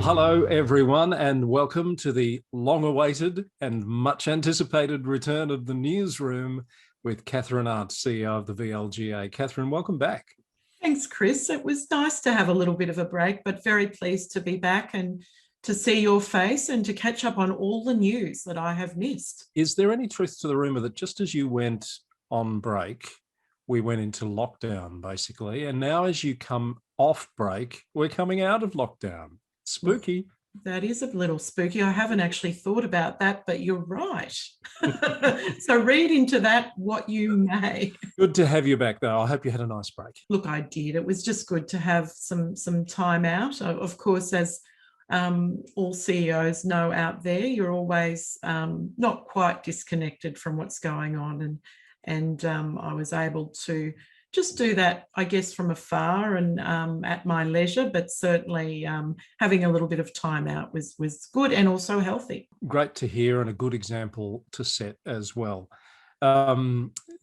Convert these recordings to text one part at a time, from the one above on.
hello everyone, and welcome to the long-awaited and much-anticipated return of the Newsroom with Kathryn Arndt, CEO of the VLGA. Kathryn, welcome back. Thanks, Chris. It was nice to have a little bit of a break, but very pleased to be back and to see your face and to catch up on all the news that I have missed. Is there any truth to the rumour that just as you went on break, we went into lockdown, basically, and now as you come off break, we're coming out of lockdown? Spooky. That is a little spooky. I haven't actually thought about that, but you're right. So read into that what you may. Good to have you back, though. I hope you had a nice break. Look, I did. It was just good to have some time out. Of course, as all CEOs know out there, you're always not quite disconnected from what's going on. And I was able to just do that, I guess, from afar and at my leisure, but certainly having a little bit of time out was good and also healthy. Great to hear, and a good example to set as well.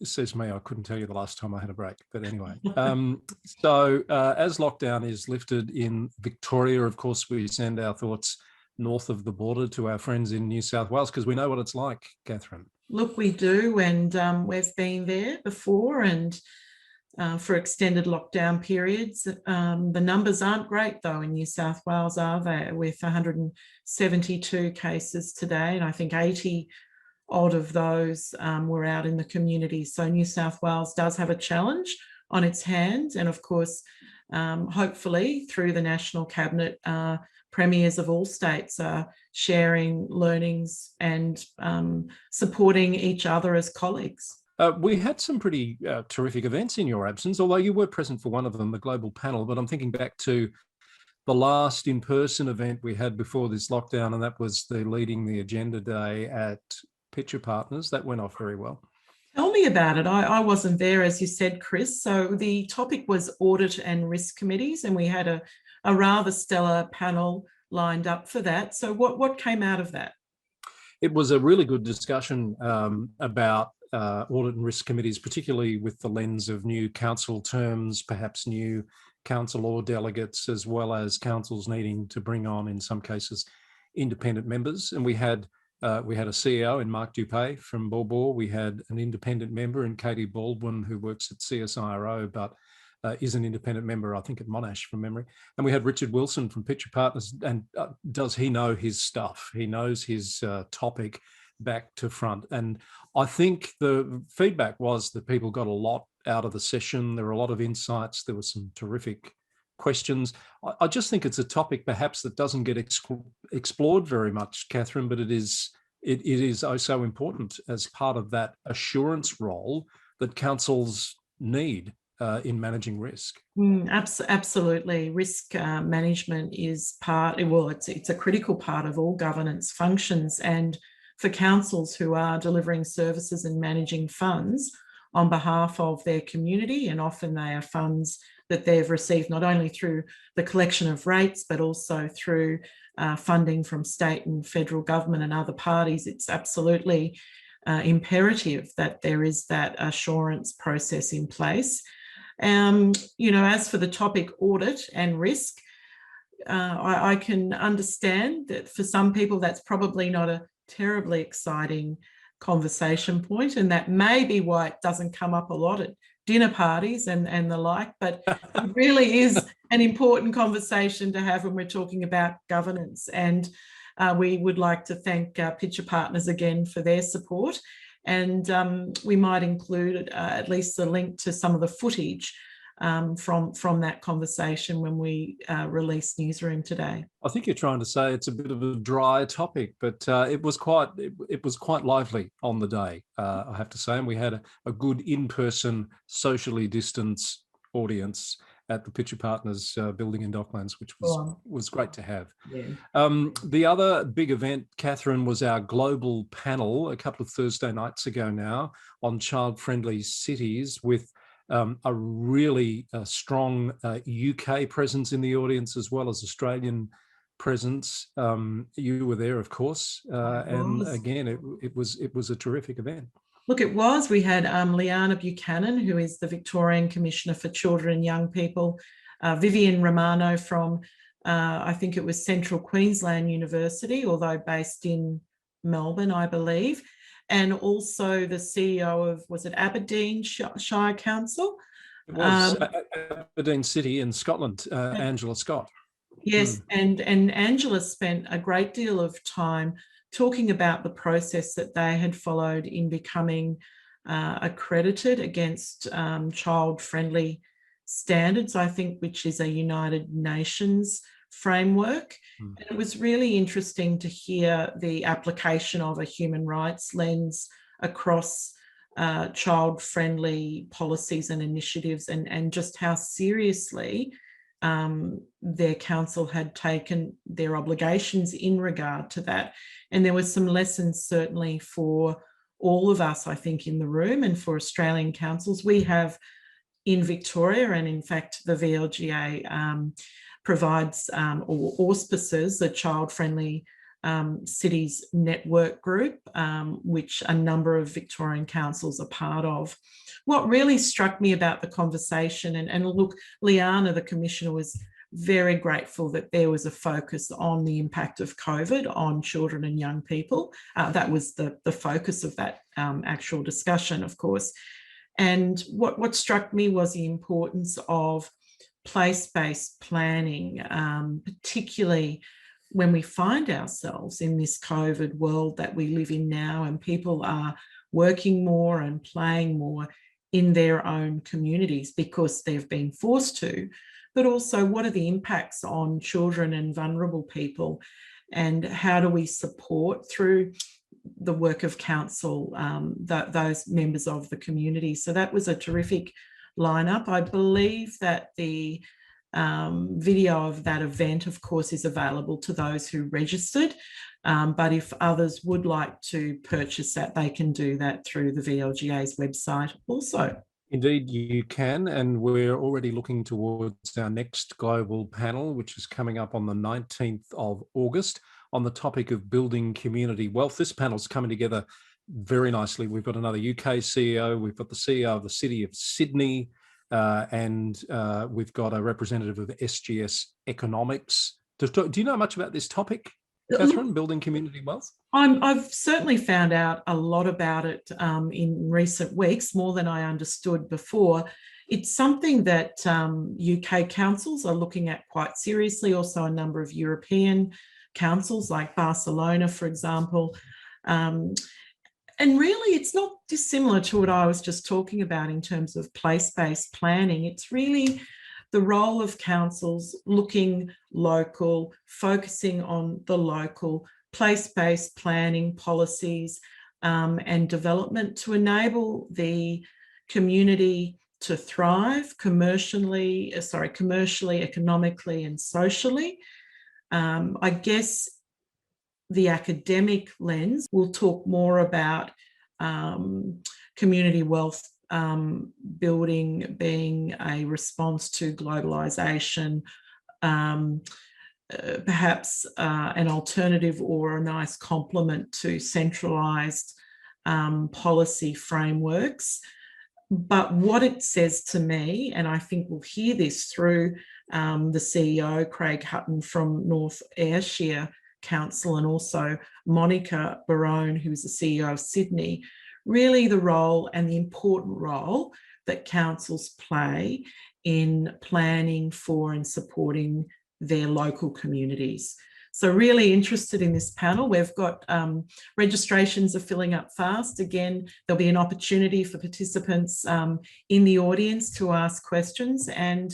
Says me, I couldn't tell you the last time I had a break, but anyway. So as lockdown is lifted in Victoria, of course, we send our thoughts north of the border to our friends in New South Wales, because we know what it's like, Kathryn. Look, we do, and we've been there before, and for extended lockdown periods. The numbers aren't great, though, in New South Wales, are they? With 172 cases today, and I think 80 odd of those were out in the community. So New South Wales does have a challenge on its hands, and of course, hopefully through the National Cabinet, premiers of all states are sharing learnings and supporting each other as colleagues. We had some pretty terrific events in your absence, although you were present for one of them, the global panel. But I'm thinking back to the last in-person event we had before this lockdown, and that was the Leading the Agenda Day at Pitcher Partners. That went off very well. Tell me about it. I wasn't there, as you said, Chris. So the topic was audit and risk committees, and we had a rather stellar panel lined up for that. So what came out of that? It was a really good discussion about audit and risk committees, particularly with the lens of new council terms, perhaps new council or delegates, as well as councils needing to bring on, in some cases, independent members. And we had a CEO in Mark Dupay from Bor. We had an independent member in Katie Baldwin, who works at CSIRO, but is an independent member, I think, at Monash from memory. And we had Richard Wilson from Pitcher Partners. And does he know his stuff? He knows his topic back to front. And I think the feedback was that people got a lot out of the session. There were a lot of insights. There were some terrific questions. I just think it's a topic perhaps that doesn't get explored very much, Kathryn, but it is oh so important as part of that assurance role that councils need in managing risk. Absolutely. Risk management is it's a critical part of all governance functions, and for councils who are delivering services and managing funds on behalf of their community, and often they are funds that they've received not only through the collection of rates, but also through funding from state and federal government and other parties. It's absolutely imperative that there is that assurance process in place. As for the topic audit and risk, I can understand that for some people that's probably not a terribly exciting conversation point, and that may be why it doesn't come up a lot at dinner parties and the like, but it really is an important conversation to have when we're talking about governance. And we would like to thank Pitcher Partners again for their support, and we might include at least a link to some of the footage from that conversation when we release Newsroom today. I think you're trying to say it's a bit of a dry topic, but it was quite lively on the day, I have to say. And we had a good in-person, socially distanced audience at the Pitcher Partners building in Docklands, which was great to have. Yeah. The other big event, Kathryn, was our global panel a couple of Thursday nights ago now on child-friendly cities, with a really strong UK presence in the audience, as well as Australian presence. You were there, of course, and again, it was a terrific event. Look, it was. We had Liana Buchanan, who is the Victorian Commissioner for Children and Young People, Vivian Romano from I think it was Central Queensland University, although based in Melbourne, I believe, and also the CEO of, was it Aberdeen Shire Council? It was Aberdeen City in Scotland, Angela Scott. Yes, and Angela spent a great deal of time talking about the process that they had followed in becoming accredited against child-friendly standards, I think, which is a United Nations framework. And it was really interesting to hear the application of a human rights lens across child-friendly policies and initiatives, and just how seriously their council had taken their obligations in regard to that. And there were some lessons certainly for all of us, I think, in the room, and for Australian councils. We have in Victoria, and in fact the VLGA provides or auspices the Child-Friendly Cities Network Group, which a number of Victorian councils are part of. What really struck me about the conversation, and look, Liana, the Commissioner, was very grateful that there was a focus on the impact of COVID on children and young people. That was the focus of that actual discussion, of course. And what struck me was the importance of place-based planning, particularly when we find ourselves in this COVID world that we live in now, and people are working more and playing more in their own communities because they've been forced to, but also what are the impacts on children and vulnerable people, and how do we support through the work of council those members of the community. So that was a terrific lineup. I believe that the video of that event, of course, is available to those who registered, but if others would like to purchase that, they can do that through the VLGA's website also. Indeed, you can, and we're already looking towards our next global panel, which is coming up on the 19th of August on the topic of building community wealth. This panel's coming together very nicely. We've got another UK CEO, we've got the CEO of the City of Sydney, and we've got a representative of SGS Economics. Do you know much about this topic, Kathryn, building community wealth? I've certainly found out a lot about it in recent weeks, more than I understood before. It's something that UK councils are looking at quite seriously, also a number of European councils like Barcelona, for example. And really, it's not dissimilar to what I was just talking about in terms of place-based planning. It's really the role of councils looking local, focusing on the local, place-based planning policies and development to enable the community to thrive commercially, economically, and socially. I guess the academic lens will talk more about community wealth building being a response to globalisation, perhaps an alternative or a nice complement to centralised policy frameworks. But what it says to me, and I think we'll hear this through the CEO, Craig Hutton from North Ayrshire Council, and also Monica Barone, who's the CEO of Sydney, really the role and the important role that councils play in planning for and supporting their local communities. So really interested in this panel. We've got registrations are filling up fast. Again, there'll be an opportunity for participants in the audience to ask questions. And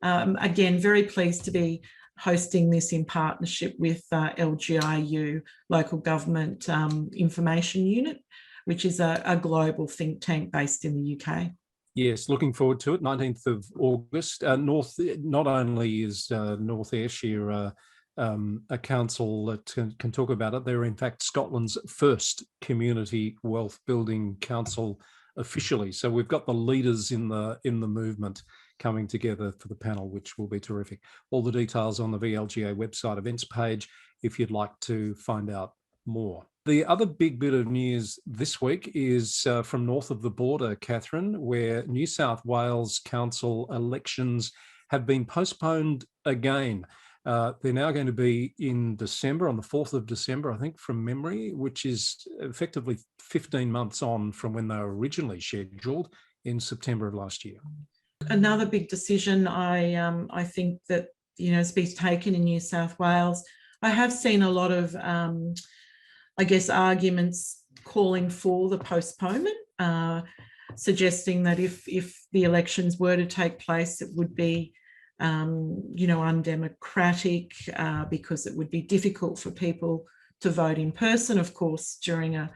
again, very pleased to be hosting this in partnership with LGIU, Local Government Information Unit, which is a global think tank based in the UK. Yes, looking forward to it. 19th of August. Not only is North Ayrshire a council that can talk about it, they're in fact Scotland's first community wealth building council officially. So we've got the leaders in the movement coming together for the panel, which will be terrific. All the details on the VLGA website events page if you'd like to find out more. The other big bit of news this week is from north of the border, Kathryn, where New South Wales Council elections have been postponed again. They're now going to be in December, on the 4th of December, I think, from memory, which is effectively 15 months on from when they were originally scheduled in September of last year. Another big decision I think that has been taken in New South Wales. I have seen a lot of I guess arguments calling for the postponement, suggesting that if the elections were to take place, it would be undemocratic because it would be difficult for people to vote in person, of course, during a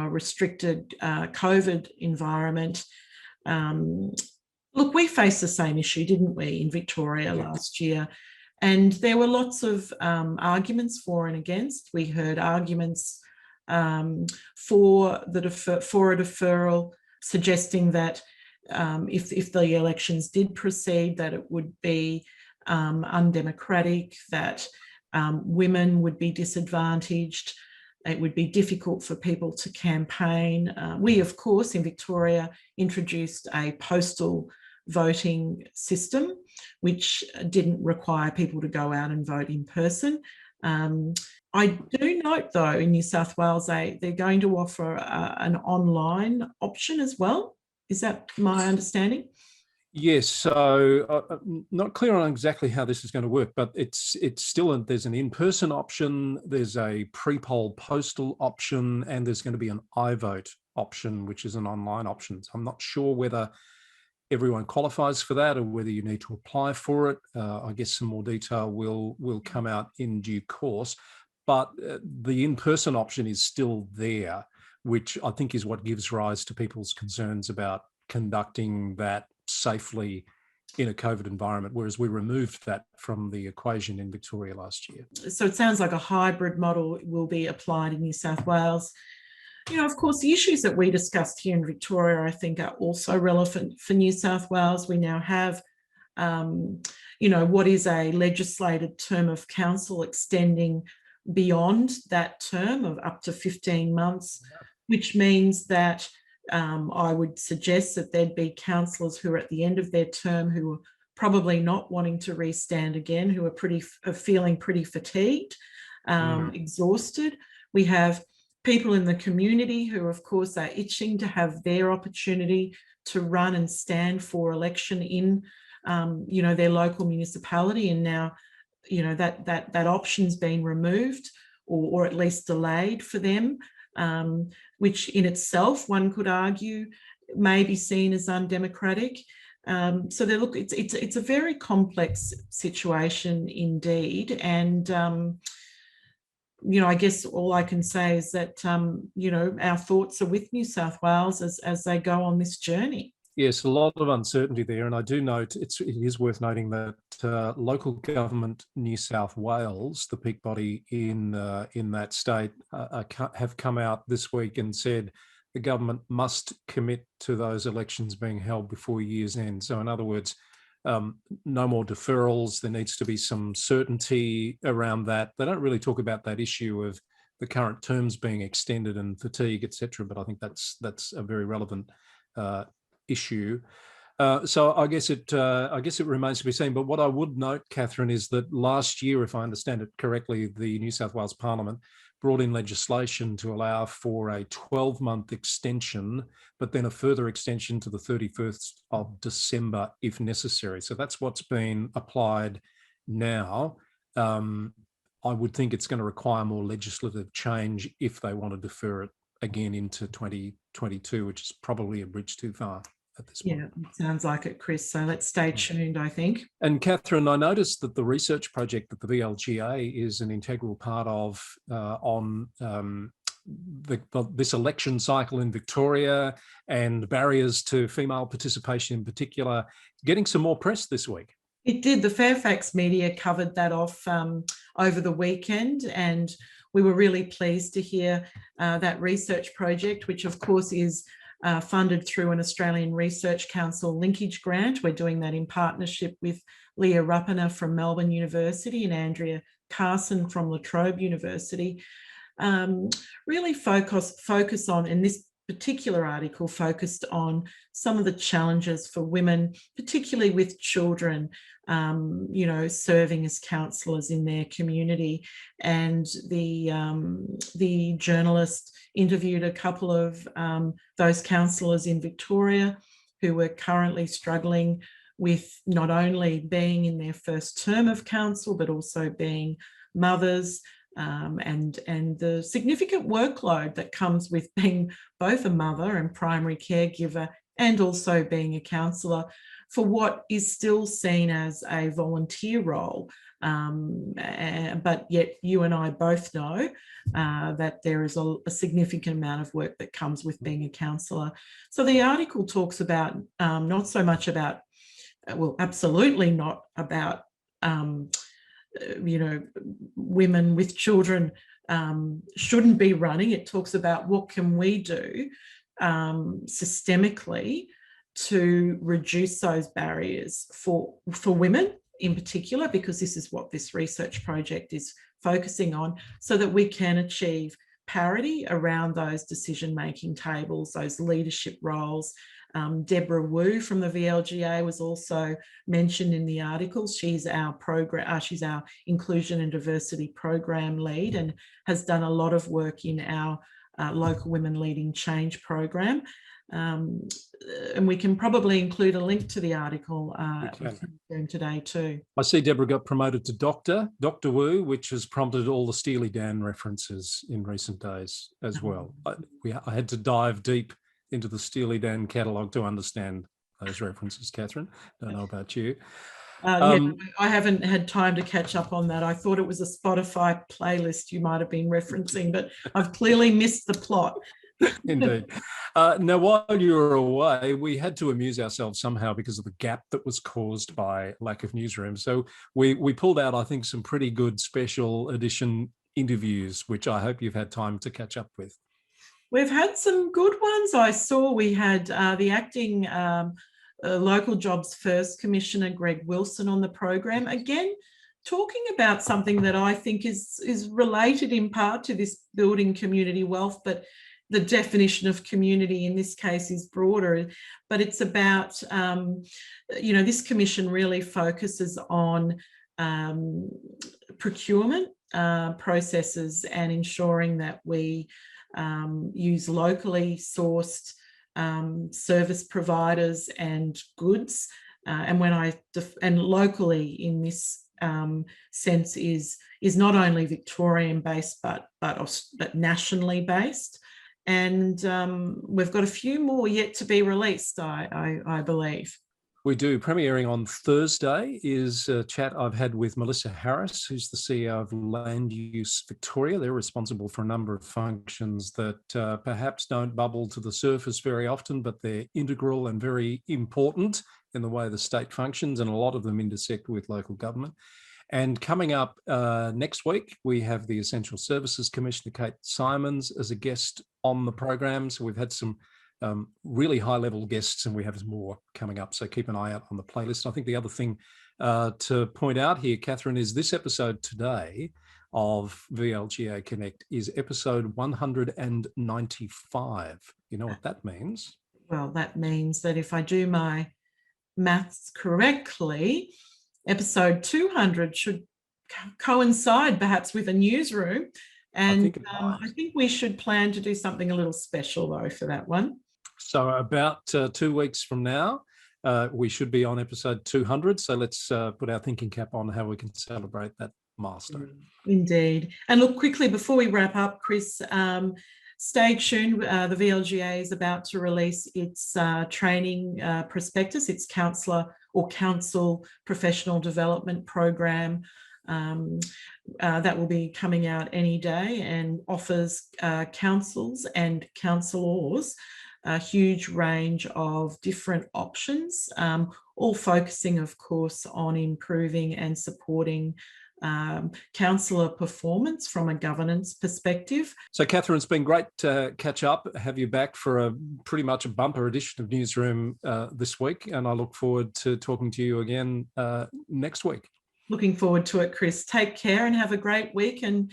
restricted COVID environment. Look, we faced the same issue, didn't we, in Victoria last year? And there were lots of arguments for and against. We heard arguments for a deferral, suggesting that if the elections did proceed, that it would be undemocratic, that women would be disadvantaged, it would be difficult for people to campaign. We, of course, in Victoria, introduced a postal voting system, which didn't require people to go out and vote in person. I do note, though, in New South Wales, they're going to offer an online option as well. Is that my understanding? Yes, so not clear on exactly how this is going to work, but it's still there's an in-person option, there's a pre-poll postal option, and there's going to be an iVote option, which is an online option. So I'm not sure whether everyone qualifies for that or whether you need to apply for it. I guess some more detail will come out in due course, but the in-person option is still there, which I think is what gives rise to people's concerns about conducting that safely in a COVID environment, whereas we removed that from the equation in Victoria last year. So it sounds like a hybrid model will be applied in New South Wales. Of course, the issues that we discussed here in Victoria, I think, are also relevant for New South Wales. We now have, what is a legislated term of council extending beyond that term of up to 15 months, which means that I would suggest that there'd be councillors who are at the end of their term who are probably not wanting to re-stand again, who are feeling pretty fatigued, exhausted. We have people in the community who, of course, are itching to have their opportunity to run and stand for election in, their local municipality, and now, that option's been removed or at least delayed for them. Which in itself, one could argue, may be seen as undemocratic. So it's a very complex situation indeed. And, I guess all I can say is that, our thoughts are with New South Wales as they go on this journey. Yes, a lot of uncertainty there. And I do note, it is worth noting that local government New South Wales, the peak body in that state, have come out this week and said the government must commit to those elections being held before year's end. So in other words, no more deferrals. There needs to be some certainty around that. They don't really talk about that issue of the current terms being extended and fatigue, etc. But I think that's a very relevant issue. So I guess it remains to be seen. But what I would note, Kathryn, is that last year, if I understand it correctly, the New South Wales Parliament brought in legislation to allow for a 12-month extension, but then a further extension to the 31st of December if necessary. So that's what's been applied now. I would think it's going to require more legislative change if they want to defer it again into 2022, which is probably a bridge too far at this point. Yeah, it sounds like it, Chris. So let's stay tuned, I think. And Kathryn, I noticed that the research project that the VLGA is an integral part of on this election cycle in Victoria and barriers to female participation in particular, getting some more press this week. It did. The Fairfax media covered that off over the weekend, and we were really pleased to hear that research project, which of course is funded through an Australian Research Council linkage grant. We're doing that in partnership with Leah Ruppiner from Melbourne University and Andrea Carson from La Trobe University. Really focus on, and this particular article focused on some of the challenges for women, particularly with children, you know, serving as councillors in their community. And the journalist interviewed a couple of those councillors in Victoria who were currently struggling with not only being in their first term of council, but also being mothers, and the significant workload that comes with being both a mother and primary caregiver, and also being a councillor for what is still seen as a volunteer role. But yet you and I both know that there is a significant amount of work that comes with being a councillor. So the article talks about not so much about, well, absolutely not about you know, women with children shouldn't be running. It talks about what can we do systemically to reduce those barriers for women in particular, because this is what this research project is focusing on, so that we can achieve parity around those decision-making tables, those leadership roles. Deborah Wu from the VLGA was also mentioned in the article. She's our program, she's our inclusion and diversity program lead, and has done a lot of work in our local women leading change program. And we can probably include a link to the article today too. I see Deborah got promoted to Dr. Wu, which has prompted all the Steely Dan references in recent days as well. I had to dive deep into the Steely Dan catalogue to understand those references, Kathryn. Don't know about you. Yeah, I haven't had time to catch up on that. I thought it was a Spotify playlist you might have been referencing, but I've clearly missed the plot. Indeed. Now, while you were away, we had to amuse ourselves somehow because of the gap that was caused by lack of newsroom. So we pulled out, I think, some pretty good special edition interviews, which I hope you've had time to catch up with. We've had some good ones. I saw we had the acting Local Jobs First Commissioner, Greg Wilson, on the program, again, talking about something that I think is related in part to this building community wealth, but the definition of community in this case is broader. But it's about, you know, this commission really focuses on procurement processes and ensuring that we use locally sourced service providers and goods, and and locally in this sense is not only Victorian based but nationally based, and we've got a few more yet to be released, I believe. We do. Premiering on Thursday is a chat I've had with Melissa Harris, who's the CEO of Land Use Victoria. They're responsible for a number of functions that perhaps don't bubble to the surface very often, but they're integral and very important in the way the state functions, and a lot of them intersect with local government. And coming up next week, we have the Essential Services Commissioner, Kate Simons, as a guest on the program. So we've had some really high-level guests, and we have more coming up. So keep an eye out on the playlist. I think the other thing to point out here, Kathryn, is this episode today of VLGA Connect is episode 195. You know what that means? Well, that means that if I do my maths correctly, episode 200 should coincide perhaps with a newsroom. And I think we should plan to do something a little special, though, for that one. So about 2 weeks from now, we should be on episode 200. So let's put our thinking cap on how we can celebrate that milestone. Indeed. And look, quickly before we wrap up, Chris, stay tuned. The VLGA is about to release its training prospectus, its councillor or council professional development program. That will be coming out any day and offers councils and councillors a huge range of different options, all focusing, of course, on improving and supporting councillor performance from a governance perspective. So, Kathryn, it's been great to catch up, have you back for pretty much a bumper edition of Newsroom this week, and I look forward to talking to you again next week. Looking forward to it, Chris. Take care and have a great week, and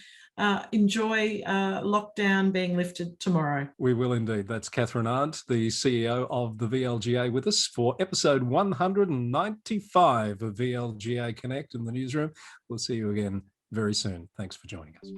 enjoy lockdown being lifted tomorrow. We will indeed. That's Kathryn Arndt, the CEO of the VLGA, with us for episode 195 of VLGA Connect in the newsroom. We'll see you again very soon. Thanks for joining us.